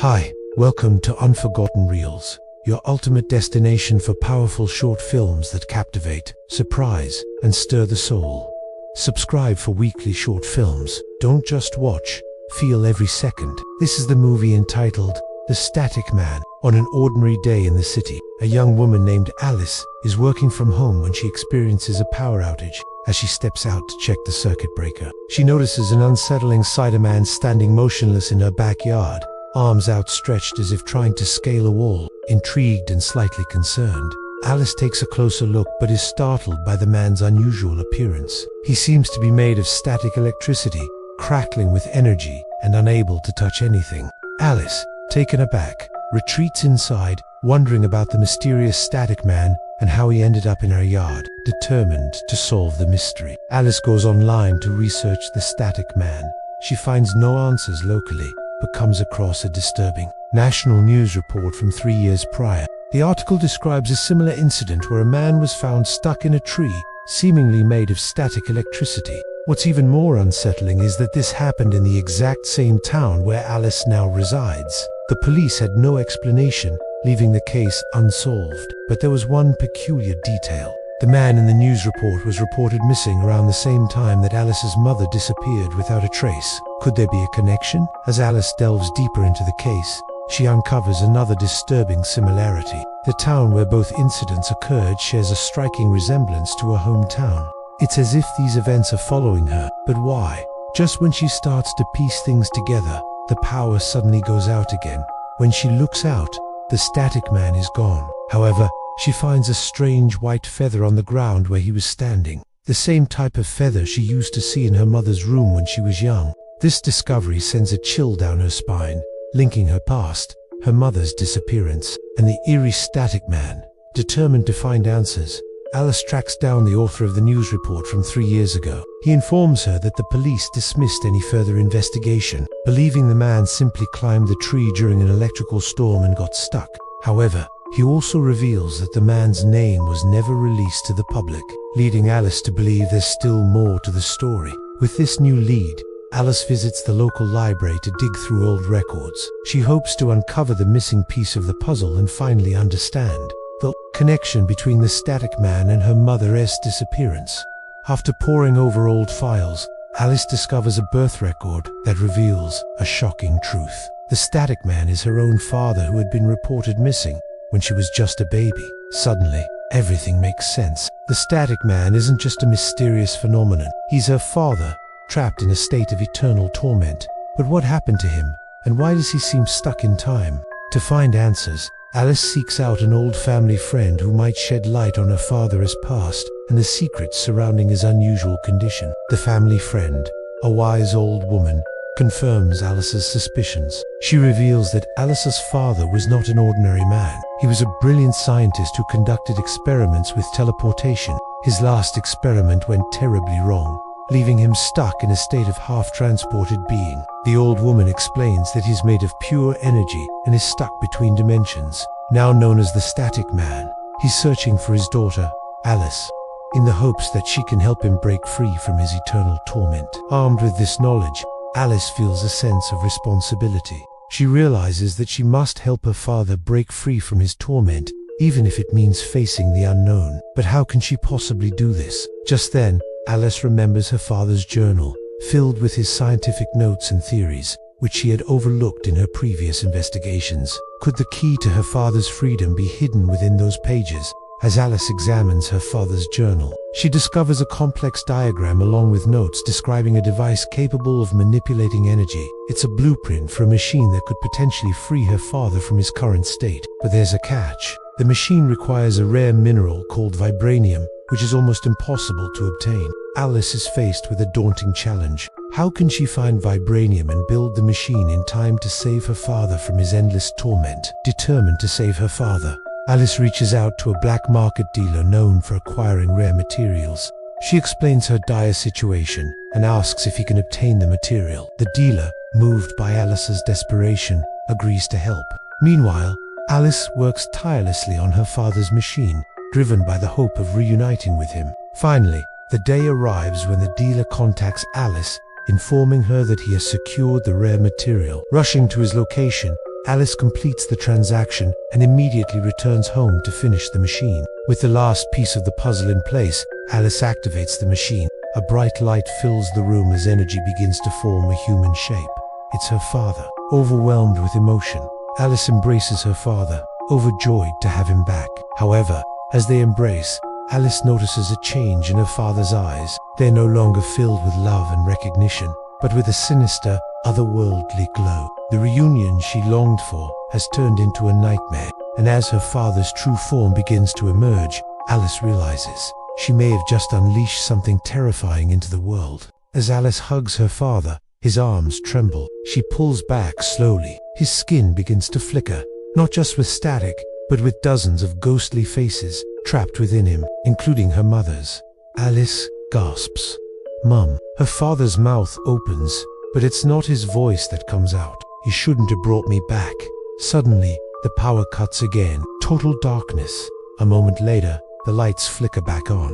Hi, welcome to Unforgotten Reels, your ultimate destination for powerful short films that captivate, surprise, and stir the soul. Subscribe for weekly short films. Don't just watch, feel every second. This is the movie entitled The Static Man. On an ordinary day in the city, a young woman named Alice is working from home when she experiences a power outage. As she steps out to check the circuit breaker, she notices an unsettling sight: a man standing motionless in her backyard, arms outstretched as if trying to scale a wall. Intrigued and slightly concerned, Alice takes a closer look but is startled by the man's unusual appearance. He seems to be made of static electricity, crackling with energy and unable to touch anything. Alice, taken aback, retreats inside, wondering about the mysterious static man and how he ended up in her yard. Determined to solve the mystery, Alice goes online to research the static man. She finds no answers locally, but comes across a disturbing national news report from 3 years prior. The article describes a similar incident where a man was found stuck in a tree, seemingly made of static electricity. What's even more unsettling is that this happened in the exact same town where Alice now resides. The police had no explanation, leaving the case unsolved. But there was one peculiar detail. The man in the news report was reported missing around the same time that Alice's mother disappeared without a trace. Could there be a connection? As Alice delves deeper into the case, she uncovers another disturbing similarity. The town where both incidents occurred shares a striking resemblance to her hometown. It's as if these events are following her. But why? Just when she starts to piece things together, the power suddenly goes out again. When she looks out, the static man is gone. However, she finds a strange white feather on the ground where he was standing. The same type of feather she used to see in her mother's room when she was young. This discovery sends a chill down her spine, linking her past, her mother's disappearance, and the eerie static man. Determined to find answers, Alice tracks down the author of the news report from 3 years ago. He informs her that the police dismissed any further investigation, believing the man simply climbed the tree during an electrical storm and got stuck. However, he also reveals that the man's name was never released to the public, leading Alice to believe there's still more to the story. With this new lead, Alice visits the local library to dig through old records. She hopes to uncover the missing piece of the puzzle and finally understand the connection between the static man and her mother's disappearance. After poring over old files, Alice discovers a birth record that reveals a shocking truth. The static man is her own father, who had been reported missing when she was just a baby. Suddenly, everything makes sense. The static man isn't just a mysterious phenomenon. He's her father, trapped in a state of eternal torment. But what happened to him, and why does he seem stuck in time? To find answers, Alice seeks out an old family friend who might shed light on her father's past and the secrets surrounding his unusual condition. The family friend, a wise old woman, confirms Alice's suspicions. She reveals that Alice's father was not an ordinary man. He was a brilliant scientist who conducted experiments with teleportation. His last experiment went terribly wrong, leaving him stuck in a state of half-transported being. The old woman explains that he's made of pure energy and is stuck between dimensions. Now known as the Static Man, he's searching for his daughter, Alice, in the hopes that she can help him break free from his eternal torment. Armed with this knowledge, Alice feels a sense of responsibility. She realizes that she must help her father break free from his torment, even if it means facing the unknown. But how can she possibly do this? Just then, Alice remembers her father's journal, filled with his scientific notes and theories, which she had overlooked in her previous investigations. Could the key to her father's freedom be hidden within those pages? As Alice examines her father's journal, she discovers a complex diagram along with notes describing a device capable of manipulating energy. It's a blueprint for a machine that could potentially free her father from his current state. But there's a catch. The machine requires a rare mineral called vibranium, which is almost impossible to obtain. Alice is faced with a daunting challenge. How can she find vibranium and build the machine in time to save her father from his endless torment? Determined to save her father, Alice reaches out to a black market dealer known for acquiring rare materials. She explains her dire situation and asks if he can obtain the material. The dealer, moved by Alice's desperation, agrees to help. Meanwhile, Alice works tirelessly on her father's machine, driven by the hope of reuniting with him. Finally, the day arrives when the dealer contacts Alice, informing her that he has secured the rare material. Rushing to his location, Alice completes the transaction and immediately returns home to finish the machine. With the last piece of the puzzle in place, Alice activates the machine. A bright light fills the room as energy begins to form a human shape. It's her father. Overwhelmed with emotion, Alice embraces her father, overjoyed to have him back. However, as they embrace, Alice notices a change in her father's eyes. They're no longer filled with love and recognition, but with a sinister, otherworldly glow. The reunion she longed for has turned into a nightmare, and as her father's true form begins to emerge, Alice realizes she may have just unleashed something terrifying into the world. As Alice hugs her father, his arms tremble. She pulls back slowly. His skin begins to flicker, not just with static, but with dozens of ghostly faces trapped within him, including her mother's. Alice gasps. "Mum." Her father's mouth opens, but it's not his voice that comes out. "You shouldn't have brought me back." Suddenly, the power cuts again. Total darkness. A moment later, the lights flicker back on.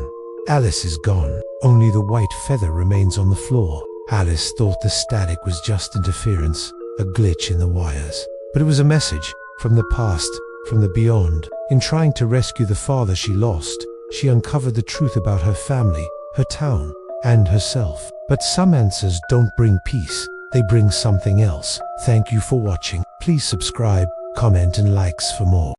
Alice is gone. Only the white feather remains on the floor. Alice thought the static was just interference, a glitch in the wires. But it was a message from the past, from the beyond. In trying to rescue the father she lost, she uncovered the truth about her family, her town, and herself. But some answers don't bring peace, they bring something else. Thank you for watching. Please subscribe, comment and likes for more.